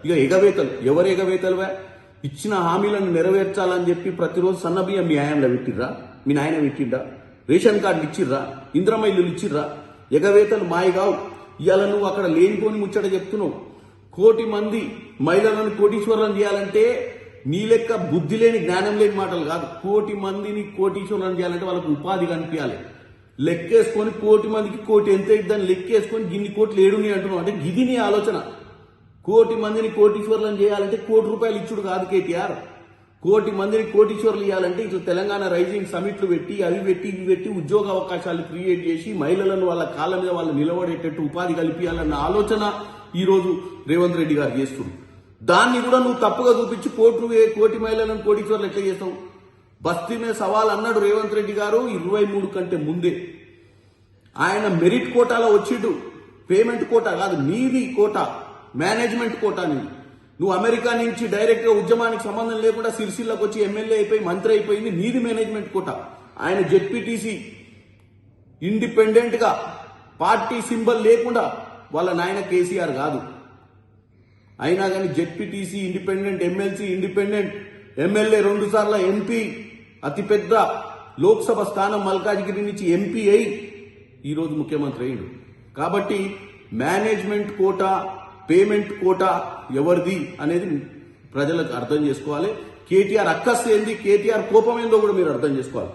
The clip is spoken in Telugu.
ఇక ఎగవేతలు ఎవరు ఎగవేతలువా ఇచ్చిన హామీలను నెరవేర్చాలని చెప్పి ప్రతిరోజు సన్నబియ్యం మీ ఆయంలో పెట్టిర్రా, మీ నాయన పెట్టిండా, రేషన్ కార్డులు ఇచ్చిర్రా, ఇంద్రమ్మ ఇల్లులు ఇచ్చిర్రా. ఎగవేతలు మాయగావు. ఇవాళ నువ్వు అక్కడ లేనిపోని ముచ్చట చెప్తున్నావు. 1 కోటి మంది మహిళలను కోటీశ్వరులను చేయాలంటే నీ లెక్క బుద్ధి లేని జ్ఞానం లేని మాటలు కాదు. 1 కోటి మందిని కోటీశ్వరులను చేయాలంటే వాళ్ళకు ఉపాధి కనిపించాలి. లెక్కేసుకొని 1 కోటి మందికి 1 కోటి ఎంత ఇద్దని లెక్కేసుకొని గిన్ని కోట్లు ఏడుని అంటున్నావు. అంటే గిది నీ ఆలోచన. 1 కోటి మందిని కోటీశ్వరులను చేయాలంటే 1 కోటి రూపాయలు ఇచ్చుడు కాదు కేటీఆర్. 1 కోటి మందిని కోటీశ్వరులు ఇవ్వాలంటే ఇట్లా తెలంగాణ రైజింగ్ సమిట్లు పెట్టి అవి పెట్టి ఇవి పెట్టి ఉద్యోగ అవకాశాలు క్రియేట్ చేసి మహిళలను వాళ్ళ కాళ్ళ మీద వాళ్ళు నిలబడేటట్టు ఉపాధి కల్పించాలన్న ఆలోచన ఈ రోజు రేవంత్ రెడ్డి గారు చేస్తున్నారు. దాన్ని కూడా నువ్వు తప్పుగా చూపించి 1 కోటి మహిళలను కోటీశ్వరులు ఎట్లా చేస్తావు? బస్తీ మీద సవాల్ అన్నాడు రేవంత్ రెడ్డి గారు 23 కంటే ముందే. ఆయన మెరిట్ కోటాలో వచ్చిండు. పేమెంట్ కోటా కాదు, నీది కోటా, మేనేజ్మెంట్ కోటా నీది. నువ్వు అమెరికా నుంచి డైరెక్ట్ గా ఉద్యమానికి సంబంధం లేకుండా సిరిసిల్లకు వచ్చి ఎమ్మెల్యే అయిపోయి మంత్రి అయిపోయింది, నీది మేనేజ్మెంట్ కోటా. ఆయన జెడ్పీటీసీ ఇండిపెండెంట్ గా పార్టీ సింబల్ లేకుండా వాళ్ళ నాయన కేసీఆర్ కాదు. అయినా కానీ ZPTC independent, MLC independent, MLA 2 సార్ల ఎంపీ, అతిపెద్ద లోక్సభ స్థానం మల్కాజ్గిరి నుంచి ఎంపీ అయి ఈరోజు ముఖ్యమంత్రి అయ్యిండు. కాబట్టి మేనేజ్మెంట్ కోటా, పేమెంట్ కోటా ఎవరిది అనేది ప్రజలకు అర్థం చేసుకోవాలి. కేటీఆర్ అక్కస్ ఏంది, కేటీఆర్ కోపం ఏందో కూడా మీరు అర్థం చేసుకోవాలి.